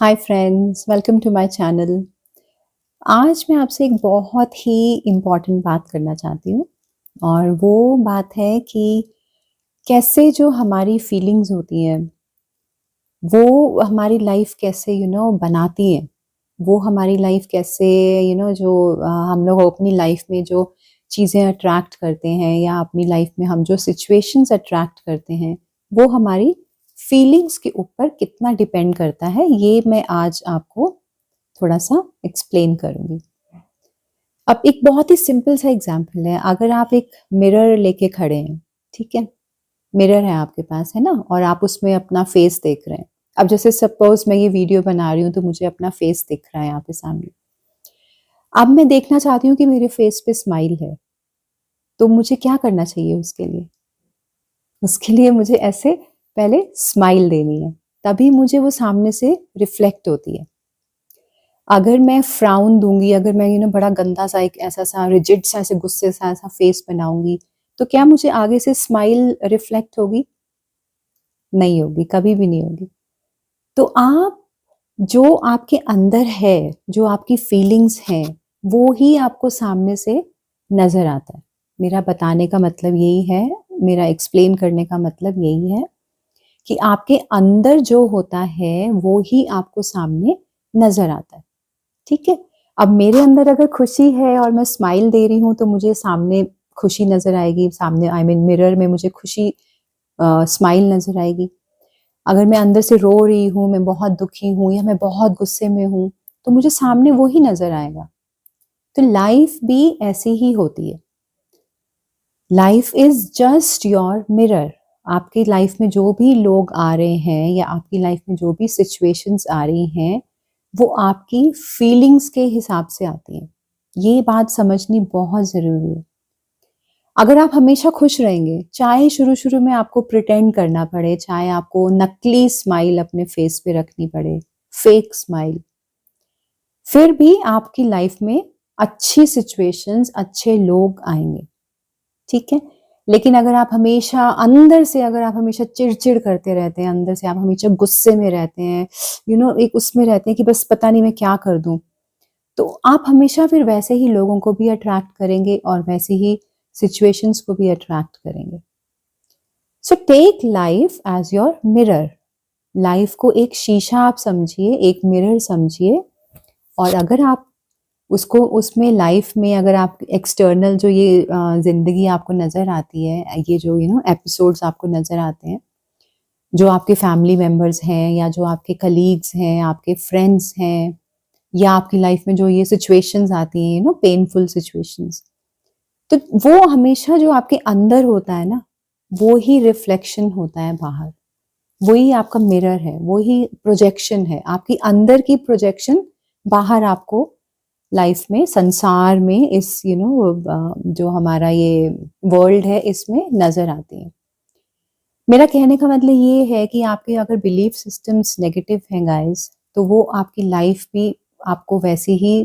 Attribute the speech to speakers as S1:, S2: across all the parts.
S1: Hi friends, welcome to my channel. आज मैं आपसे एक बहुत ही इम्पोर्टेंट बात करना चाहती हूँ और वो बात है कि कैसे जो हमारी फीलिंग्स होती हैं, वो हमारी लाइफ कैसे बनाती हैं। वो हमारी लाइफ कैसे जो हम लोग अपनी लाइफ में जो चीज़ें अट्रैक्ट करते हैं या अपनी लाइफ में हम जो सिचुएशंस अट्रैक्ट करते हैं, वो हमारी फीलिंग्स के ऊपर कितना डिपेंड करता है, ये मैं आज आपको थोड़ा-सा एक्सप्लेन करूँगी। अब एक बहुत ही सिंपल सा एग्ज़ाम्पल है, अगर आप एक मिरर लेके खड़े हैं, ठीक है? मिरर है आपके पास, है ना? और आप उसमें अपना फेस देख रहे हैं। अब जैसे सपोज़ मैं ये वीडियो बना रही हूँ, तो मुझे अपना फेस दिख रहा है यहाँ पे सामने। अब मैं देखना चाहती हूँ कि मेरे फेस पे स्माइल है, तो मुझे क्या करना चाहिए उसके लिए? उसके लिए मुझे ऐसे पहले स्माइल देनी है, तभी मुझे वो सामने से रिफ्लेक्ट होती है। अगर मैं फ्राउन दूँगी, अगर मैं बड़ा गंदा-सा एक ऐसा-सा रिजिड सा ऐसे गुस्से सा ऐसा फेस बनाऊँगी, तो क्या मुझे आगे से स्माइल रिफ्लेक्ट होगी? नहीं होगी, कभी भी नहीं होगी। तो आप जो आपके अंदर है, जो आपकी फीलिंग्स हैं, वो ही आपको सामने से नज़र आता है। मेरा बताने का मतलब यही है, मेरा एक्सप्लेन करने का मतलब यही है कि आपके अंदर जो होता है, वो ही आपको सामने नज़र आता है। ठीक है? अब मेरे अंदर अगर खुशी है और मैं स्माइल दे रही हूँ, तो मुझे सामने खुशी नज़र आएगी, सामने आई मीन मिरर में मुझे खुशी स्माइल नज़र आएगी। अगर मैं अंदर से रो रही हूँ, मैं बहुत दुखी हूँ या मैं बहुत गुस्से में हूँ, तो मुझे सामने वो ही नज़र आएगा। तो लाइफ़ भी ऐसी ही होती है। Life is just your mirror. आपकी लाइफ़ में जो भी लोग आ रहे हैं या आपकी लाइफ़ में जो भी सिचुएशंस आ रही हैं, वो आपकी फीलिंग्स के हिसाब से आती हैं। ये बात समझनी बहुत ज़रूरी है। अगर आप हमेशा खुश रहेंगे, चाहे शुरू-शुरू में आपको प्रिटेंड करना पड़े, चाहे आपको नकली स्माइल अपने फेस पे रखनी पड़े, फेक स्माइल, फिर भी आपकी लाइफ़ में अच्छी सिचुएशंस, अच्छे लोग आएँगे। ठीक है? लेकिन अगर आप हमेशा अंदर से अगर आप हमेशा चिड़-चिड़ करते रहते हैं, अंदर से आप हमेशा गुस्से में रहते हैं, एक उसमें रहते हैं कि बस पता नहीं मैं क्या कर दूँ, तो आप हमेशा फिर वैसे ही लोगों को भी अट्रैक्ट करेंगे और वैसे ही सिचुएशंस को भी अट्रैक्ट करेंगे। So take life as your mirror. Life को एक शीशा आप समझिए, एक मिरर समझिए और अगर आप उसको उसमें लाइफ में अगर आप एक्सटर्नल जो ये ज़िंदगी आपको नज़र आती है, ये जो एपिसोड्स आपको नज़र आते हैं, जो आपके फैमिली मेंबर्स हैं या जो आपके कलीग्स हैं, आपके फ्रेंड्स हैं या आपकी लाइफ में जो ये सिचुएशंस आती हैं, पेनफुल सिचुएशंस, तो वो हमेशा जो आपके अंदर होता है ना, वो ही रिफ्लेक्शन होता है बाहर। वही आपका मिरर है, वही प्रोजेक्शन है, आपकी अंदर की प्रोजेक्शन बाहर आपको लाइफ में, संसार में, इस जो हमारा ये वर्ल्ड है, इसमें नज़र आती है। मेरा कहने का मतलब ये है कि आपके अगर बिलीफ सिस्टम्स नेगेटिव हैं गाइस, तो वो आपकी लाइफ भी आपको वैसे ही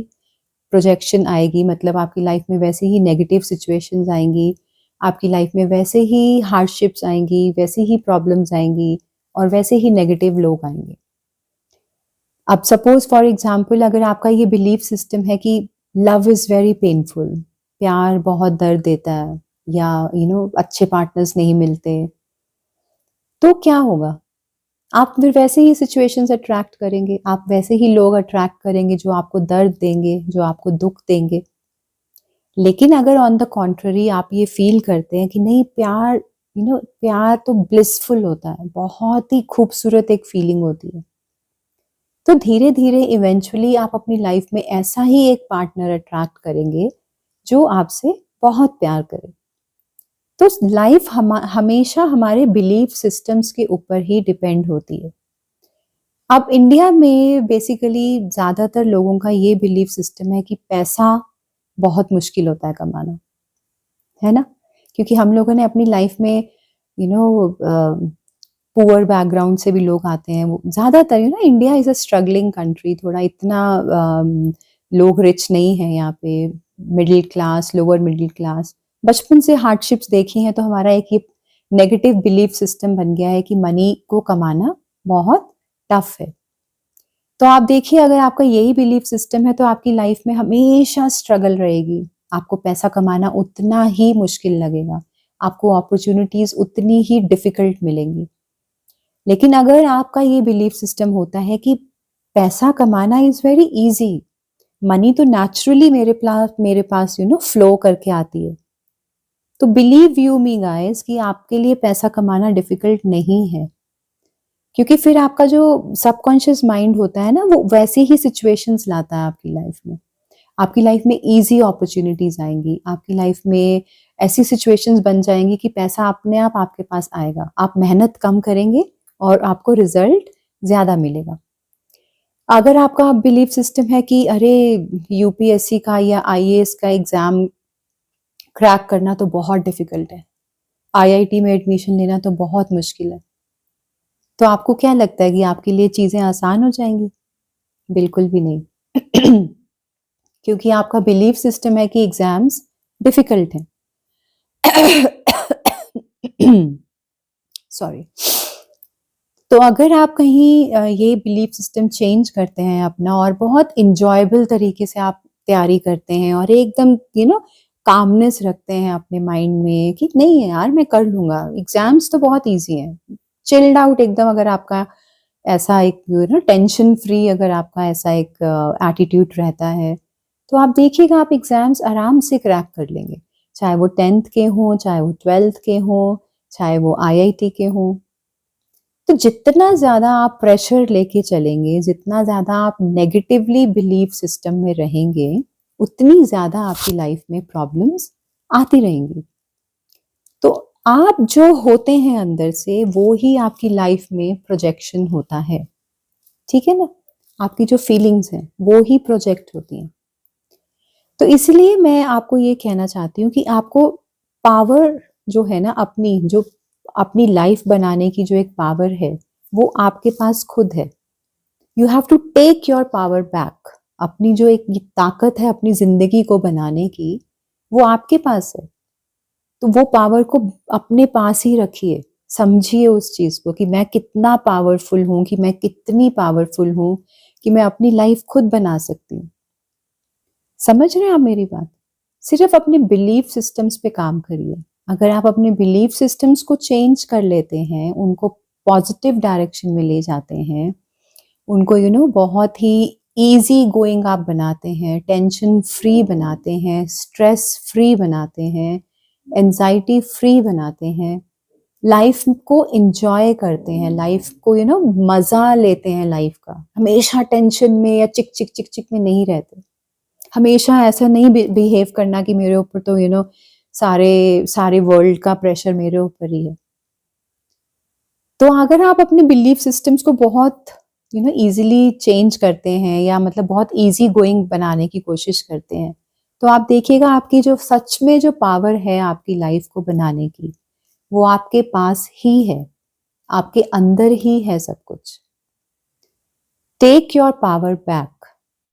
S1: प्रोजेक्शन आएगी, मतलब आपकी लाइफ में वैसे ही नेगेटिव सिचुएशंस आएँगी, आपकी लाइफ में वैसे ही हार्डशिप्स आएँगी, वैसे ही प्रॉब्लम्स आएँगी और वैसे ही नेगेटिव लोग आएँगे। अब सपोज़ फॉर एग्ज़ाम्पल अगर आपका ये बिलीफ सिस्टम है कि लव इज़ वेरी पेनफुल, प्यार बहुत दर्द देता है या अच्छे पार्टनर्स नहीं मिलते, तो क्या होगा? आप फिर वैसे ही सिचुएशंस अट्रैक्ट करेंगे, आप वैसे ही लोग अट्रैक्ट करेंगे जो आपको दर्द देंगे, जो आपको दुःख देंगे। लेकिन अगर ऑन द कॉन्ट्ररी आप ये फ़ील करते हैं कि नहीं, प्यार प्यार तो ब्लिसफुल होता है, बहुत ही खूबसूरत एक फीलिंग होती है। तो धीरे-धीरे इवेंचुअली आप अपनी लाइफ में ऐसा ही एक पार्टनर अट्रैक्ट करेंगे, जो आपसे बहुत प्यार करे। तो लाइफ हमेशा हमारे बिलीफ सिस्टम्स के ऊपर ही डिपेंड होती है। अब इंडिया में बेसिकली ज़्यादातर लोगों का ये बिलीफ सिस्टम है कि पैसा बहुत मुश्किल होता है कमाना, है ना? क्योंकि हम लोगों ने अपनी लाइफ में यू नो पुअर बैकग्राउंड से भी लोग आते हैं, वो ज़्यादातर India is a struggling country, थोड़ा इतना लोग रिच नहीं हैं यहाँ पे, middle class, lower middle class. बचपन से हार्डशिप्स देखी हैं, तो हमारा एक ये नेगेटिव बिलीफ सिस्टम बन गया है कि मनी को कमाना बहुत टफ है। तो आप देखिए, अगर आपका यही बिलीफ सिस्टम है तो आपकी लाइफ में हमेशा स्ट्रगल रहेगी। आपको पैसा कमाना उतना ही मुश्किल लगेगा, आपको अपॉर्चुनिटीज उतनी ही डिफिकल्ट मिलेंगी। लेकिन अगर आपका ये बिलीफ सिस्टम होता है कि पैसा कमाना इज वेरी इजी, मनी तो नेचुरली मेरे पास फ्लो करके आती है, तो बिलीव यू मी गाइस कि आपके लिए पैसा कमाना डिफिकल्ट नहीं है। क्योंकि फिर आपका जो सबकॉन्शियस माइंड होता है ना, वो वैसी ही सिचुएशंस लाता है आपकी लाइफ में। आपकी लाइफ में इजी अपॉर्चुनिटीज आएंगी, आपकी लाइफ में ऐसी सिचुएशंस बन जाएंगी कि पैसा अपने आप आपके पास आएगा। आप मेहनत कम करेंगे और आपको रिजल्ट ज्यादा मिलेगा। अगर आपका बिलीफ सिस्टम है कि अरे यूपीएससी का या आईएएस का एग्जाम क्रैक करना तो बहुत डिफिकल्ट है, आईआईटी में एडमिशन लेना तो बहुत मुश्किल है, तो आपको क्या लगता है कि आपके लिए चीजें आसान हो जाएंगी? बिल्कुल भी नहीं। क्योंकि आपका बिलीफ सिस्टम है कि एग्जाम्स डिफिकल्ट हैं। सॉरी। तो अगर आप कहीं ये बिलीफ सिस्टम चेंज करते हैं अपना, और बहुत इंजॉयबल तरीके से आप तैयारी करते हैं और एकदम कामनेस रखते हैं अपने माइंड में कि नहीं है यार, मैं कर लूंगा, एग्जाम्स तो बहुत इजी हैं, चिल्ड आउट एकदम, अगर आपका ऐसा एक टेंशन फ्री अगर आपका ऐसा एक एटीट्यूड रहता है, तो आप देखिएगा आप एग्जाम्स आराम से क्रैक कर लेंगे। चाहे वो 10th के हों, चाहे वो 12th के हों, चाहे वो आईआईटी के हों। तो जितना ज्यादा आप प्रेशर लेके चलेंगे, जितना ज्यादा आप नेगेटिवली बिलीफ सिस्टम में रहेंगे, उतनी ज्यादा आपकी लाइफ में प्रॉब्लम्स आती रहेंगी। तो आप जो होते हैं अंदर से, वो ही आपकी लाइफ में प्रोजेक्शन होता है। ठीक है ना? आपकी जो फीलिंग्स हैं वो ही प्रोजेक्ट होती हैं। तो इसलिए मैं आपको ये कहना चाहती हूँ कि आपको पावर जो है ना, अपनी लाइफ बनाने की जो एक पावर है, वो आपके पास खुद है। You have to take your power back. अपनी जो एक ताकत है अपनी जिंदगी को बनाने की, वो आपके पास है। तो वो पावर को अपने पास ही रखिए। समझिए उस चीज को कि मैं कितना पावरफुल हूं, कि मैं कितनी पावरफुल हूं, कि मैं अपनी लाइफ खुद बना सकती हूँ। समझ रहे हैं आप मेरी बात? सिर्फ अपने बिलीफ सिस्टम्स पे काम करिए। अगर आप अपने बिलीफ सिस्टम्स को चेंज कर लेते हैं, उनको पॉजिटिव डायरेक्शन में ले जाते हैं, उनको बहुत ही इजी गोइंग आप बनाते हैं, टेंशन फ्री बनाते हैं, स्ट्रेस फ्री बनाते हैं, एंजाइटी फ्री बनाते हैं, लाइफ को एंजॉय करते हैं, लाइफ को मजा लेते हैं लाइफ का, हमेशा टेंशन में या चिक चिक चिक चिक में नहीं रहते। हमेशा ऐसा नहीं बिहेव करना कि मेरे ऊपर तो सारे सारे वर्ल्ड का प्रेशर मेरे ऊपर ही है। तो अगर आप अपने बिलीफ सिस्टम्स को बहुत इजीली चेंज करते हैं, या मतलब बहुत इजी गोइंग बनाने की कोशिश करते हैं, तो आप देखिएगा आपकी जो सच में जो पावर है आपकी लाइफ को बनाने की, वो आपके पास ही है, आपके अंदर ही है सब कुछ। Take your power back.